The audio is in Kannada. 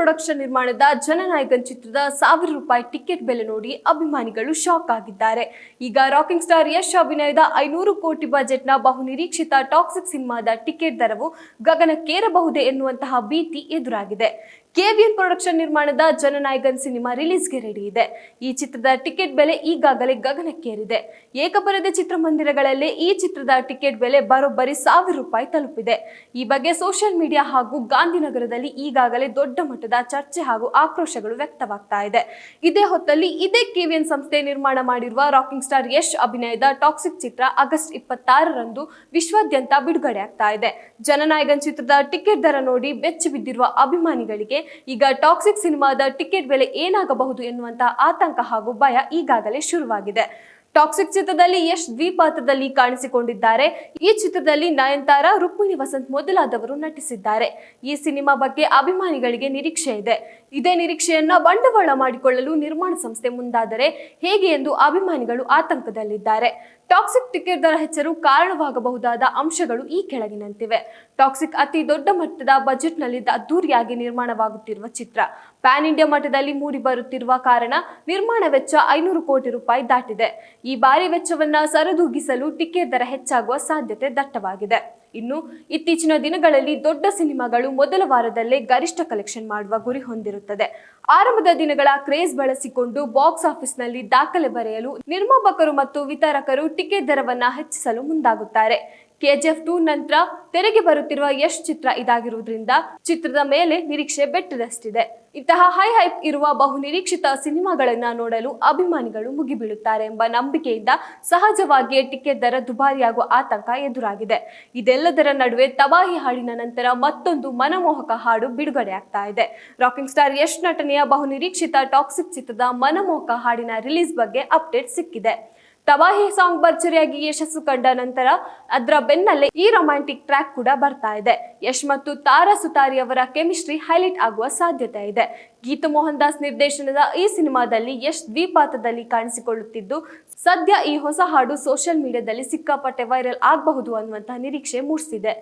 ಪ್ರೊಡಕ್ಷನ್ ನಿರ್ಮಾಣದ ಜನನಾಯಕನ್ ಚಿತ್ರದ ₹1000 ಟಿಕೆಟ್ ಬೆಲೆ ನೋಡಿ ಅಭಿಮಾನಿಗಳು ಶಾಕ್ ಆಗಿದ್ದಾರೆ. ಈಗ ರಾಕಿಂಗ್ ಸ್ಟಾರ್ ಯಶ್ ಅಭಿನಯದ 500 ಕೋಟಿ ಬಜೆಟ್ನ ಬಹುನಿರೀಕ್ಷಿತ ಟಾಕ್ಸಿಕ್ ಸಿನಿಮಾದ ಟಿಕೆಟ್ ದರವು ಗಗನಕ್ಕೇರಬಹುದೇ ಎನ್ನುವಂತಹ ಭೀತಿ ಎದುರಾಗಿದೆ. ಕೆವಿಎನ್ ಪ್ರೊಡಕ್ಷನ್ ನಿರ್ಮಾಣದ ಜನನಾಯಕನ್ ಸಿನಿಮಾ ರಿಲೀಸ್ಗೆ ರೆಡಿ ಇದೆ. ಈ ಚಿತ್ರದ ಟಿಕೆಟ್ ಬೆಲೆ ಈಗಾಗಲೇ ಗಗನಕ್ಕೇರಿದೆ. ಏಕಪರದೆ ಚಿತ್ರಮಂದಿರಗಳಲ್ಲೇ ಈ ಚಿತ್ರದ ಟಿಕೆಟ್ ಬೆಲೆ ಬರೋಬ್ಬರಿ ₹1000 ತಲುಪಿದೆ. ಈ ಬಗ್ಗೆ ಸೋಷಿಯಲ್ ಮೀಡಿಯಾ ಹಾಗೂ ಗಾಂಧಿನಗರದಲ್ಲಿ ಈಗಾಗಲೇ ದೊಡ್ಡ ಮಟ್ಟದ ಚರ್ಚೆ ಹಾಗೂ ಆಕ್ರೋಶಗಳು ವ್ಯಕ್ತವಾಗ್ತಾ ಇದೆ. ಇದೇ ಹೊತ್ತಲ್ಲಿ ಇದೇ ಕೆವಿಎನ್ ಸಂಸ್ಥೆ ನಿರ್ಮಾಣ ಮಾಡಿರುವ ರಾಕಿಂಗ್ ಸ್ಟಾರ್ ಯಶ್ ಅಭಿನಯದ ಟಾಕ್ಸಿಕ್ ಚಿತ್ರ ಆಗಸ್ಟ್ 26ರಂದು ವಿಶ್ವಾದ್ಯಂತ ಬಿಡುಗಡೆ ಆಗ್ತಾ ಇದೆ. ಜನನಾಯಕನ್ ಚಿತ್ರದ ಟಿಕೆಟ್ ದರ ನೋಡಿ ಬೆಚ್ಚಿ ಬಿದ್ದಿರುವ ಅಭಿಮಾನಿಗಳಿಗೆ ಈಗ ಟಾಕ್ಸಿಕ್ ಸಿನಿಮಾದ ಟಿಕೆಟ್ ಬೆಲೆ ಏನಾಗಬಹುದು ಎನ್ನುವಂತಹ ಆತಂಕ ಹಾಗೂ ಭಯ ಈಗಾಗಲೇ ಶುರುವಾಗಿದೆ. ಟಾಕ್ಸಿಕ್ ಚಿತ್ರದಲ್ಲಿ ಯಶ್ ದ್ವಿಪಾತ್ರದಲ್ಲಿ ಕಾಣಿಸಿಕೊಂಡಿದ್ದಾರೆ. ಈ ಚಿತ್ರದಲ್ಲಿ ನಯನತಾರಾ, ರುಕ್ಮಿಣಿ ವಸಂತ್ ಮೊದಲಾದವರು ನಟಿಸಿದ್ದಾರೆ. ಈ ಸಿನಿಮಾ ಬಗ್ಗೆ ಅಭಿಮಾನಿಗಳಿಗೆ ನಿರೀಕ್ಷೆ ಇದೆ. ಇದೇ ನಿರೀಕ್ಷೆಯನ್ನ ಬಂಡವಾಳ ಮಾಡಿಕೊಳ್ಳಲು ನಿರ್ಮಾಣ ಸಂಸ್ಥೆ ಮುಂದಾದರೆ ಹೇಗೆ ಎಂದು ಅಭಿಮಾನಿಗಳು ಆತಂಕದಲ್ಲಿದ್ದಾರೆ. ಟಾಕ್ಸಿಕ್ ಟಿಕೆಟ್ ದರ ಹೆಚ್ಚಲು ಕಾರಣವಾಗಬಹುದಾದ ಅಂಶಗಳು ಈ ಕೆಳಗಿನಂತಿವೆ. ಟಾಕ್ಸಿಕ್ ಅತಿ ದೊಡ್ಡ ಮಟ್ಟದ ಬಜೆಟ್ನಲ್ಲಿ ಅದ್ದೂರಿಯಾಗಿ ನಿರ್ಮಾಣವಾಗುತ್ತಿರುವ ಚಿತ್ರ. ಪ್ಯಾನ್ ಇಂಡಿಯಾ ಮಟ್ಟದಲ್ಲಿ ಮೂಡಿ ಬರುತ್ತಿರುವ ಕಾರಣ ನಿರ್ಮಾಣ ವೆಚ್ಚ ₹500 ಕೋಟಿ ದಾಟಿದೆ. ಈ ಬಾರಿ ವೆಚ್ಚವನ್ನ ಸರಿದೂಗಿಸಲು ಟಿಕೆಟ್ ದರ ಹೆಚ್ಚಾಗುವ ಸಾಧ್ಯತೆ ದಟ್ಟವಾಗಿದೆ. ಇನ್ನು ಇತ್ತೀಚಿನ ದಿನಗಳಲ್ಲಿ ದೊಡ್ಡ ಸಿನಿಮಾಗಳು ಮೊದಲ ವಾರದಲ್ಲೇ ಗರಿಷ್ಠ ಕಲೆಕ್ಷನ್ ಮಾಡುವ ಗುರಿ ಹೊಂದಿರುತ್ತದೆ. ಆರಂಭದ ದಿನಗಳ ಕ್ರೇಜ್ ಬಳಸಿಕೊಂಡು ಬಾಕ್ಸ್ ಆಫೀಸ್ನಲ್ಲಿ ದಾಖಲೆ ಬರೆಯಲು ನಿರ್ಮಾಪಕರು ಮತ್ತು ವಿತರಕರು ಟಿಕೆಟ್ ದರವನ್ನ ಹೆಚ್ಚಿಸಲು ಮುಂದಾಗುತ್ತಾರೆ. KGF 2 ನಂತರ ತೆರೆಗೆ ಬರುತ್ತಿರುವ ಯಶ್ ಚಿತ್ರ ಇದಾಗಿರುವುದರಿಂದ ಚಿತ್ರದ ಮೇಲೆ ನಿರೀಕ್ಷೆ ಬೆಟ್ಟದಷ್ಟಿದೆ. ಇಂತಹ ಹೈಪ್ ಇರುವ ಬಹುನಿರೀಕ್ಷಿತ ಸಿನಿಮಾಗಳನ್ನ ನೋಡಲು ಅಭಿಮಾನಿಗಳು ಮುಗಿಬೀಳುತ್ತಾರೆ ಎಂಬ ನಂಬಿಕೆಯಿಂದ ಸಹಜವಾಗಿಯೇ ಟಿಕೆಟ್ ದರ ದುಬಾರಿಯಾಗುವ ಆತಂಕ ಎದುರಾಗಿದೆ. ಇದೆಲ್ಲದರ ನಡುವೆ ತಬಾಹಿ ಹಾಡಿನ ನಂತರ ಮತ್ತೊಂದು ಮನಮೋಹಕ ಹಾಡು ಬಿಡುಗಡೆ ಆಗ್ತಾ ಇದೆ. ರಾಕಿಂಗ್ ಸ್ಟಾರ್ ಯಶ್ ನಟನೆಯ ಬಹುನಿರೀಕ್ಷಿತ ಟಾಕ್ಸಿಕ್ ಚಿತ್ರದ ಮನಮೋಹಕ ಹಾಡಿನ ರಿಲೀಸ್ ಬಗ್ಗೆ ಅಪ್ಡೇಟ್ ಸಿಕ್ಕಿದೆ. ತಬಾಹಿ ಸಾಂಗ್ ಭರ್ಜರಿಯಾಗಿ ಯಶಸ್ಸು ಕಂಡ ನಂತರ ಅದರ ಬೆನ್ನಲ್ಲೇ ಈ ರೊಮ್ಯಾಂಟಿಕ್ ಟ್ರ್ಯಾಕ್ ಕೂಡ ಬರ್ತಾ ಇದೆ. ಯಶ್ ಮತ್ತು ತಾರಾ ಸುತಾರಿ ಅವರ ಕೆಮಿಸ್ಟ್ರಿ ಹೈಲೈಟ್ ಆಗುವ ಸಾಧ್ಯತೆ ಇದೆ. ಗೀತು ಮೋಹನ್ ದಾಸ್ ನಿರ್ದೇಶನದ ಈ ಸಿನಿಮಾದಲ್ಲಿ ಯಶ್ ದ್ವಿಪಾತ್ರದಲ್ಲಿ ಕಾಣಿಸಿಕೊಳ್ಳುತ್ತಿದ್ದು, ಸದ್ಯ ಈ ಹೊಸ ಹಾಡು ಸೋಷಿಯಲ್ ಮೀಡಿಯಾದಲ್ಲಿ ಸಿಕ್ಕಾಪಟ್ಟೆ ವೈರಲ್ ಆಗಬಹುದು ಅನ್ನುವಂತಹ ನಿರೀಕ್ಷೆ ಮೂಡಿಸಿದೆ.